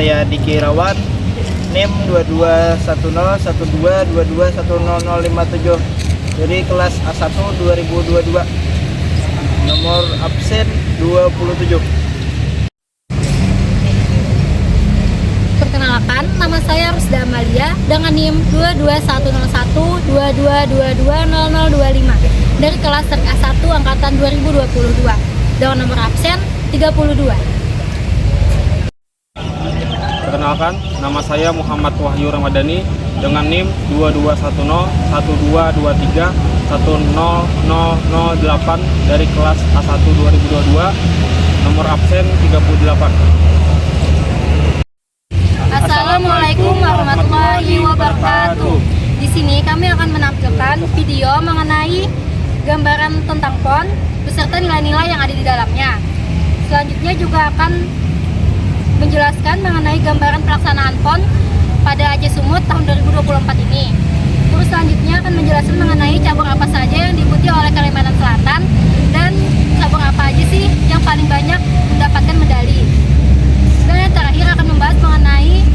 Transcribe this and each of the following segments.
saya Diki Irawan, NIM 22101222100057 dari kelas A1 2022. Nomor absen 27. Perkenalkan, nama saya Rusda Amalia dengan NIM 2210122220025 dari kelas A1 angkatan 2022 dengan nomor absen 32. Perkenalkan, nama saya Muhammad Wahyu Ramadhani dengan NIM 22101223100008 dari kelas A1 2022, nomor absen 38. Assalamualaikum warahmatullahi wabarakatuh. Di sini kami akan menampilkan video mengenai gambaran tentang PON beserta nilai-nilai yang ada di dalamnya. Selanjutnya juga akan menjelaskan mengenai gambaran pelaksanaan PON pada Aceh Sumut tahun 2024 ini. Terus selanjutnya akan menjelaskan mengenai cabang apa saja yang diikuti oleh Kalimantan Selatan dan cabang apa aja sih yang paling banyak mendapatkan medali. Dan yang terakhir akan membahas mengenai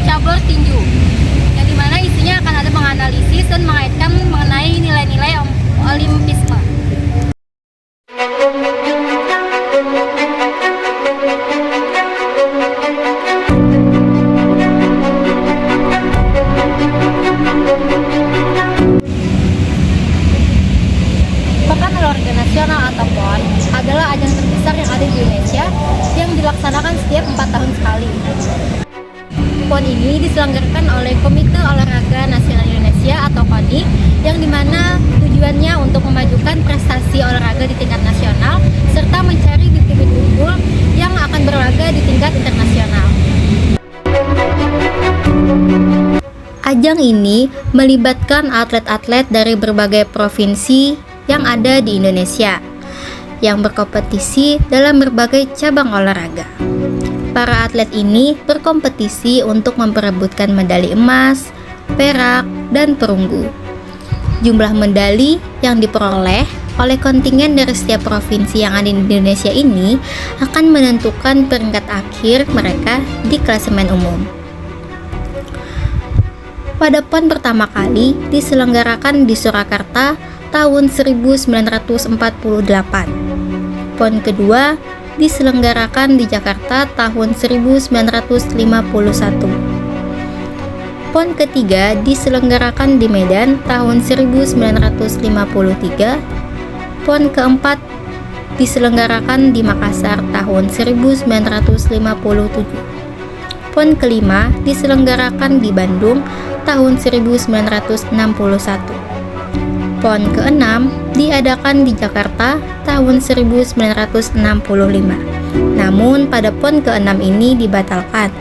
cabur tinju, yang dimana isinya akan ada menganalisis dan mengaitkan mengenai nilai-nilai olimpisme. Pekan Olahraga Nasional atau PON adalah ajang terbesar yang ada di Indonesia yang dilaksanakan setiap 4 tahun sekali. PON ini diselenggarakan oleh Komite Olahraga Nasional Indonesia atau KONI, yang dimana tujuannya untuk memajukan prestasi olahraga di tingkat nasional serta mencari bibit-bibit unggul yang akan berlaga di tingkat internasional. Ajang ini melibatkan atlet-atlet dari berbagai provinsi yang ada di Indonesia yang berkompetisi dalam berbagai cabang olahraga. Para atlet ini berkompetisi untuk memperebutkan medali emas, perak, dan perunggu. Jumlah medali yang diperoleh oleh kontingen dari setiap provinsi yang ada di Indonesia ini akan menentukan peringkat akhir mereka di klasemen umum. Pada PON pertama kali diselenggarakan di Surakarta tahun 1948. PON kedua diselenggarakan di Jakarta tahun 1951. PON ketiga diselenggarakan di Medan tahun 1953. PON keempat diselenggarakan di Makassar tahun 1957. PON kelima diselenggarakan di Bandung tahun 1961. PON ke-6 diadakan di Jakarta tahun 1965. Namun pada PON ke-6 ini dibatalkan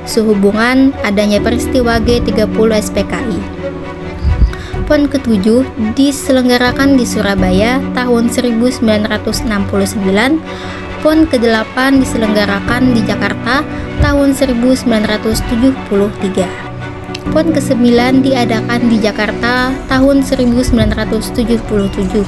sehubungan adanya peristiwa G30 SPKI. PON ke-7 diselenggarakan di Surabaya tahun 1969. PON ke-8 diselenggarakan di Jakarta tahun 1973. PON ke-9 diadakan di Jakarta tahun 1977.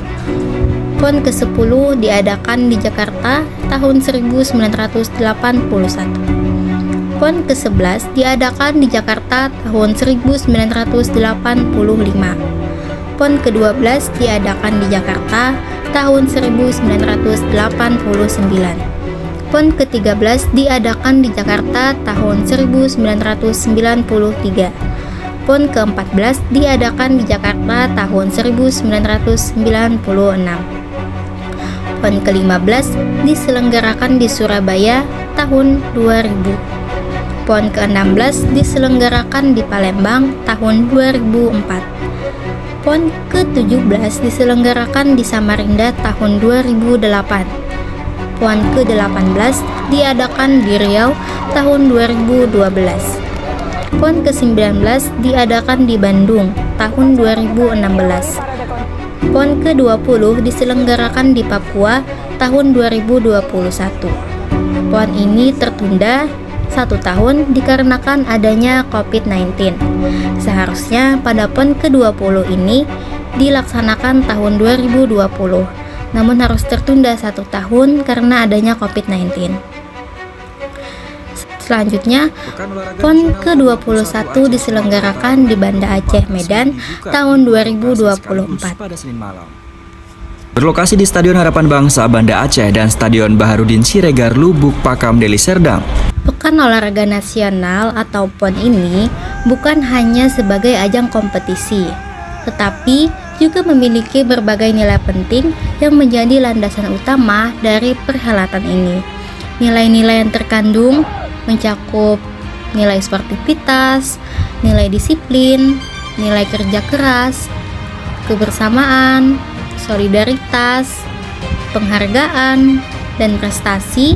PON ke-10 diadakan di Jakarta tahun 1981. PON ke-11 diadakan di Jakarta tahun 1985. PON ke-12 diadakan di Jakarta tahun 1989. PON ke-13 diadakan di Jakarta tahun 1993. PON ke-14 diadakan di Jakarta tahun 1996. PON ke-15 diselenggarakan di Surabaya tahun 2000. PON ke-16 diselenggarakan di Palembang tahun 2004. PON ke-17 diselenggarakan di Samarinda tahun 2008. PON ke-18 diadakan di Riau tahun 2012. PON ke-19 diadakan di Bandung tahun 2016. PON ke-20 diselenggarakan di Papua tahun 2021. PON ini tertunda 1 tahun dikarenakan adanya COVID-19. Seharusnya pada PON ke-20 ini dilaksanakan tahun 2020, namun harus tertunda 1 tahun karena adanya COVID-19. Selanjutnya, PON ke-21 diselenggarakan di Banda Aceh, Medan tahun 2024. Pada Senin malam. Berlokasi di Stadion Harapan Bangsa Banda Aceh dan Stadion Baharudin Siregar Lubuk Pakam Deli Serdang. Pekan Olahraga Nasional atau PON ini bukan hanya sebagai ajang kompetisi, tetapi juga memiliki berbagai nilai penting yang menjadi landasan utama dari perhelatan ini. Nilai-nilai yang terkandung mencakup nilai sportivitas, nilai disiplin, nilai kerja keras, kebersamaan, solidaritas, penghargaan, dan prestasi,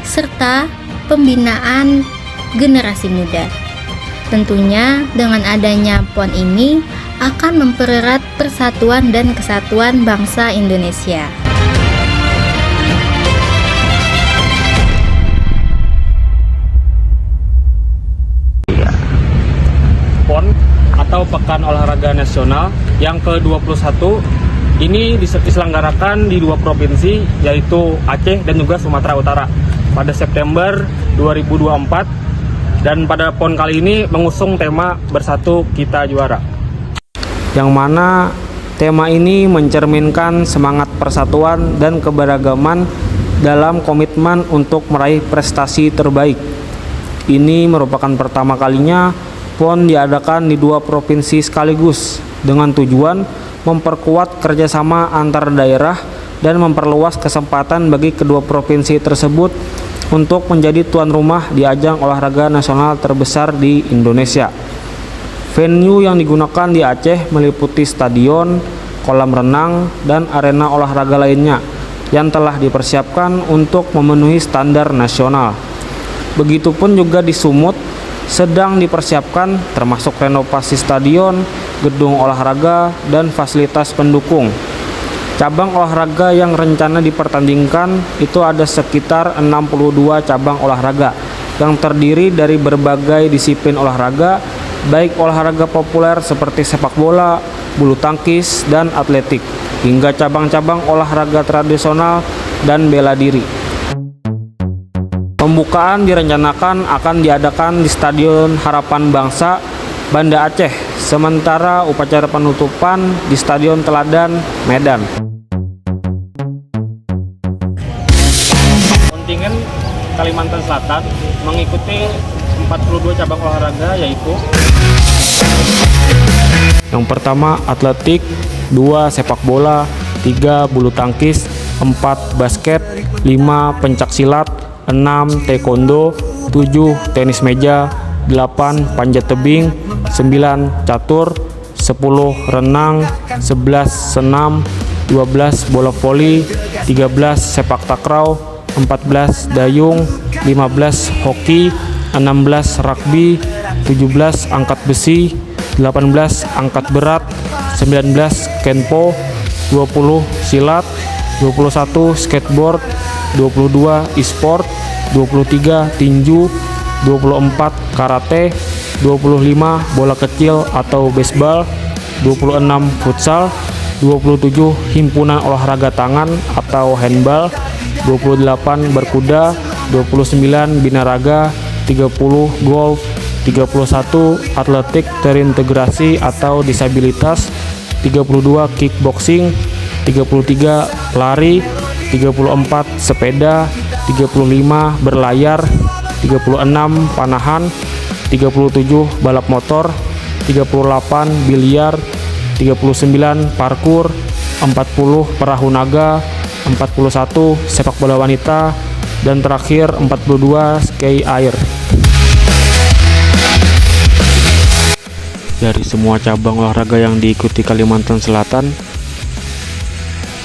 serta pembinaan generasi muda. Tentunya dengan adanya PON ini akan mempererat persatuan dan kesatuan bangsa Indonesia. PON atau Pekan Olahraga Nasional yang ke-21 ini diselenggarakan di 2 provinsi, yaitu Aceh dan juga Sumatera Utara pada September 2024, dan pada PON kali ini mengusung tema Bersatu Kita Juara, yang mana tema ini mencerminkan semangat persatuan dan keberagaman dalam komitmen untuk meraih prestasi terbaik. Ini merupakan pertama kalinya PON diadakan di 2 provinsi sekaligus dengan tujuan memperkuat kerjasama antar daerah dan memperluas kesempatan bagi kedua provinsi tersebut untuk menjadi tuan rumah di ajang olahraga nasional terbesar di Indonesia. Venue yang digunakan di Aceh meliputi stadion, kolam renang, dan arena olahraga lainnya yang telah dipersiapkan untuk memenuhi standar nasional. Begitupun juga di Sumut sedang dipersiapkan, termasuk renovasi stadion, gedung olahraga, dan fasilitas pendukung. Cabang olahraga yang rencana dipertandingkan itu ada sekitar 62 cabang olahraga yang terdiri dari berbagai disiplin olahraga, baik olahraga populer seperti sepak bola, bulu tangkis, dan atletik, hingga cabang-cabang olahraga tradisional dan bela diri. Pembukaan direncanakan akan diadakan di Stadion Harapan Bangsa Banda Aceh, sementara upacara penutupan di Stadion Teladan Medan. Kontingen Kalimantan Selatan mengikuti 42 cabang olahraga, yaitu yang pertama atletik, 2 sepak bola, 3 bulu tangkis, 4 basket, 5 pencaksilat, 6 taekwondo, 7 tenis meja, 8 panjat tebing, 9 catur, 10 renang, 11 senam, 12 bola voli, 13 sepak takraw, 14 dayung, 15 hoki, 16 rugby, 17 angkat besi, 18 angkat berat, 19 kenpo, 20 silat, 21 skateboard, 22 e-sport, 23 tinju, 24 karate, 25 bola kecil atau baseball, 26 futsal, 27 himpunan olahraga tangan atau handball, 28 berkuda, 29 binaraga, 30 golf, 31 atletik terintegrasi atau disabilitas, 32 kickboxing, 33 lari, 34 sepeda, 35 berlayar, 36 panahan, 37 balap motor, 38 biliar, 39 parkur, 40 perahu naga, 41 sepak bola wanita, dan terakhir 42 ski air. Dari semua cabang olahraga yang diikuti Kalimantan Selatan,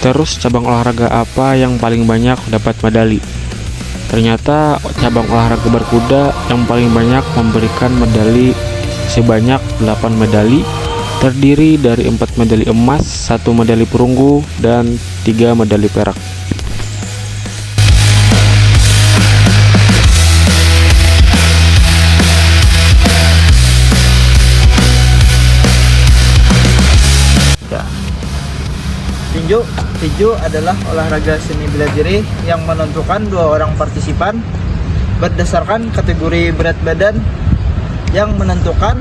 terus cabang olahraga apa yang paling banyak dapat medali? Ternyata cabang olahraga berkuda yang paling banyak memberikan medali sebanyak 8 medali, terdiri dari 4 medali emas, 1 medali perunggu, dan 3 medali perak. Tinju adalah olahraga seni bela diri yang menentukan 2 orang partisipan berdasarkan kategori berat badan yang menentukan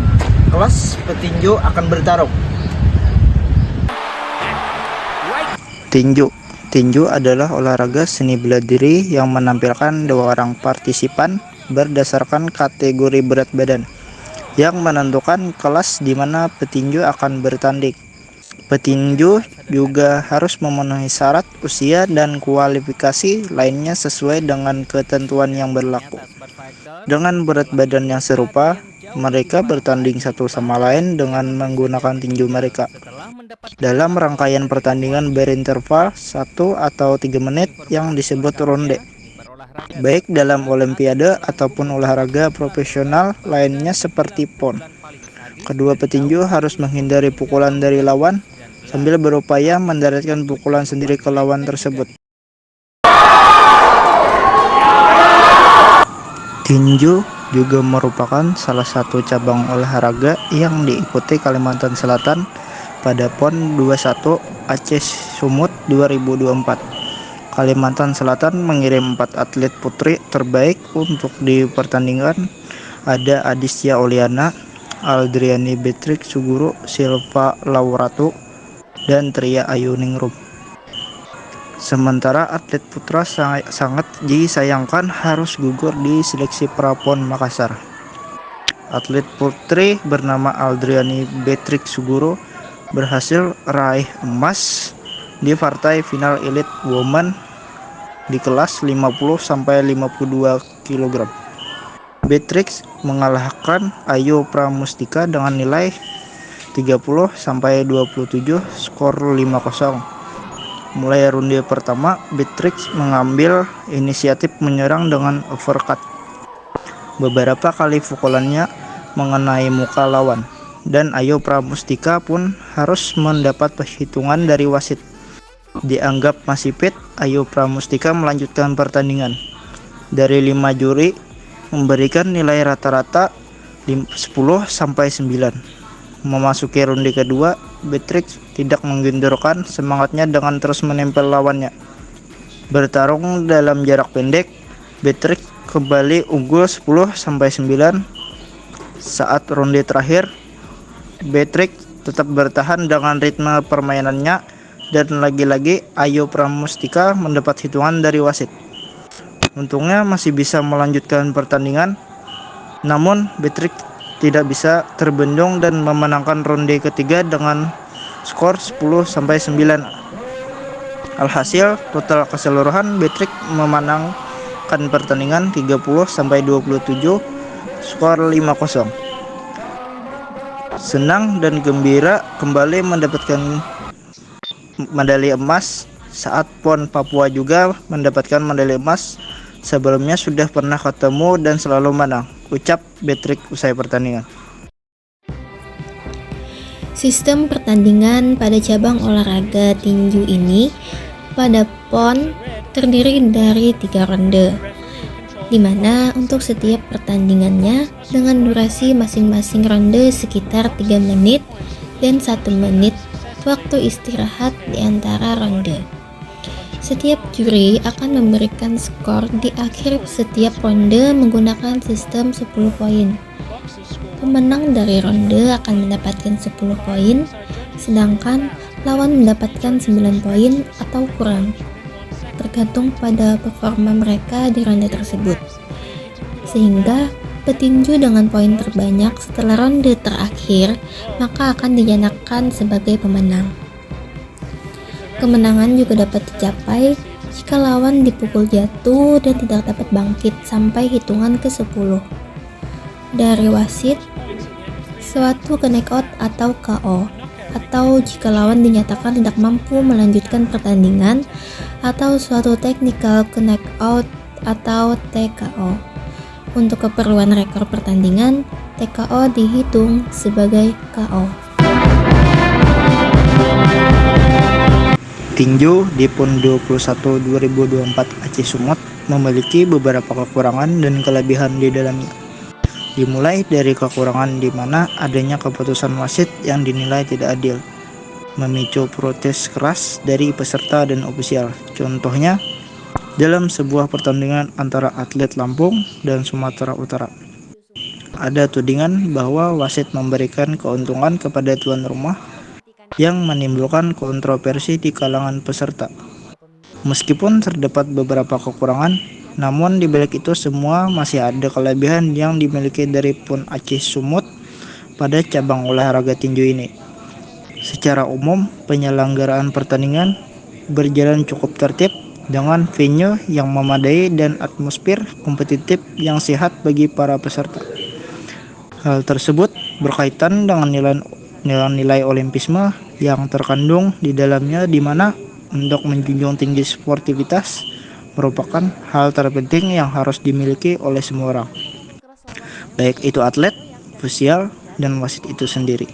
kelas petinju akan bertarung. Tinju adalah olahraga seni bela diri yang menampilkan 2 orang partisipan berdasarkan kategori berat badan yang menentukan kelas di mana petinju akan bertanding. Petinju juga harus memenuhi syarat usia dan kualifikasi lainnya sesuai dengan ketentuan yang berlaku. Dengan berat badan yang serupa, mereka bertanding satu sama lain dengan menggunakan tinju mereka. Dalam rangkaian pertandingan berinterval 1 atau 3 menit yang disebut ronde, baik dalam olimpiade ataupun olahraga profesional lainnya seperti PON. Kedua petinju harus menghindari pukulan dari lawan sambil berupaya mendaratkan pukulan sendiri ke lawan tersebut. Tinju juga merupakan salah satu cabang olahraga yang diikuti Kalimantan Selatan pada PON 21 Aceh Sumut 2024. Kalimantan Selatan mengirim 4 atlet putri terbaik untuk di pertandingan. Ada Adisya Oliana, Aldriani Beatrix Suguru, Silva Lauratu, dan Tria Ayuningrum. Sementara atlet putra sangat disayangkan harus gugur di seleksi Prapon Makassar. Atlet putri bernama Aldriani Beatrix Suguru berhasil raih emas di partai final Elite Women di kelas 50-52 kg. Beatrix mengalahkan Ayu Pramustika dengan nilai 30-27, skor 5-0. Mulai ronde pertama, Beatrix mengambil inisiatif menyerang dengan uppercut. Beberapa kali pukulannya mengenai muka lawan, dan Ayu Pramustika pun harus mendapat perhitungan dari wasit. Dianggap masih fit, Ayu Pramustika melanjutkan pertandingan. Dari 5 juri memberikan nilai rata-rata 10-9. Memasuki ronde kedua, Beatrix tidak menggendorkan semangatnya dengan terus menempel lawannya. Bertarung dalam jarak pendek, Beatrix kembali unggul 10-9. Saat ronde terakhir, Beatrix tetap bertahan dengan ritme permainannya dan lagi-lagi Ayu Pramustika mendapat hitungan dari wasit. Untungnya masih bisa melanjutkan pertandingan, namun Beatrix tidak bisa terbendung dan memenangkan ronde ketiga dengan skor 10-9. Alhasil, total keseluruhan Beatrix memenangkan pertandingan 30-27, skor 5-0. Senang dan gembira kembali mendapatkan medali emas saat PON Papua juga mendapatkan medali emas. Sebelumnya sudah pernah ketemu dan selalu menang, ucap Beatrix usai pertandingan. Sistem pertandingan pada cabang olahraga tinju ini pada PON terdiri dari 3 ronde, di mana untuk setiap pertandingannya dengan durasi masing-masing ronde sekitar 3 menit dan 1 menit waktu istirahat di antara ronde. Setiap juri akan memberikan skor di akhir setiap ronde menggunakan sistem 10 poin. Pemenang dari ronde akan mendapatkan 10 poin, sedangkan lawan mendapatkan 9 poin atau kurang, tergantung pada performa mereka di ronde tersebut. Sehingga petinju dengan poin terbanyak setelah ronde terakhir maka akan dinyatakan sebagai pemenang. Kemenangan juga dapat dicapai jika lawan dipukul jatuh dan tidak dapat bangkit sampai hitungan ke-10 dari wasit, suatu knockout atau KO, atau jika lawan dinyatakan tidak mampu melanjutkan pertandingan, atau suatu technical knockout atau TKO. Untuk keperluan rekor pertandingan, TKO dihitung sebagai KO. Tinju di PON 21 2024 Aceh Sumut memiliki beberapa kekurangan dan kelebihan di dalamnya. Dimulai dari kekurangan di mana adanya keputusan wasit yang dinilai tidak adil, memicu protes keras dari peserta dan ofisial. Contohnya, dalam sebuah pertandingan antara atlet Lampung dan Sumatera Utara. Ada tudingan bahwa wasit memberikan keuntungan kepada tuan rumah yang menimbulkan kontroversi di kalangan peserta. Meskipun terdapat beberapa kekurangan, namun di balik itu semua masih ada kelebihan yang dimiliki dari PON Aceh Sumut pada cabang olahraga tinju ini. Secara umum, penyelenggaraan pertandingan berjalan cukup tertib dengan venue yang memadai dan atmosfer kompetitif yang sehat bagi para peserta. Hal tersebut berkaitan dengan nilai olimpisme yang terkandung di dalamnya, di mana untuk menjunjung tinggi sportivitas merupakan hal terpenting yang harus dimiliki oleh semua orang, baik itu atlet, ofisial, dan wasit itu sendiri.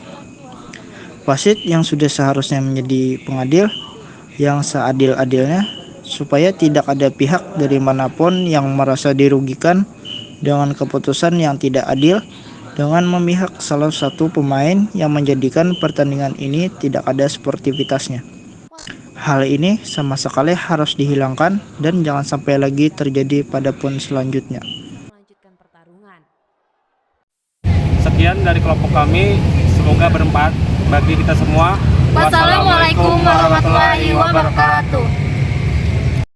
Wasit yang sudah seharusnya menjadi pengadil yang seadil-adilnya, supaya tidak ada pihak dari manapun yang merasa dirugikan dengan keputusan yang tidak adil dengan memihak salah satu pemain yang menjadikan pertandingan ini tidak ada sportivitasnya. Hal ini sama sekali harus dihilangkan dan jangan sampai lagi terjadi pada PON selanjutnya. Sekian dari kelompok kami, semoga bermanfaat bagi kita semua. Wassalamualaikum warahmatullahi wabarakatuh.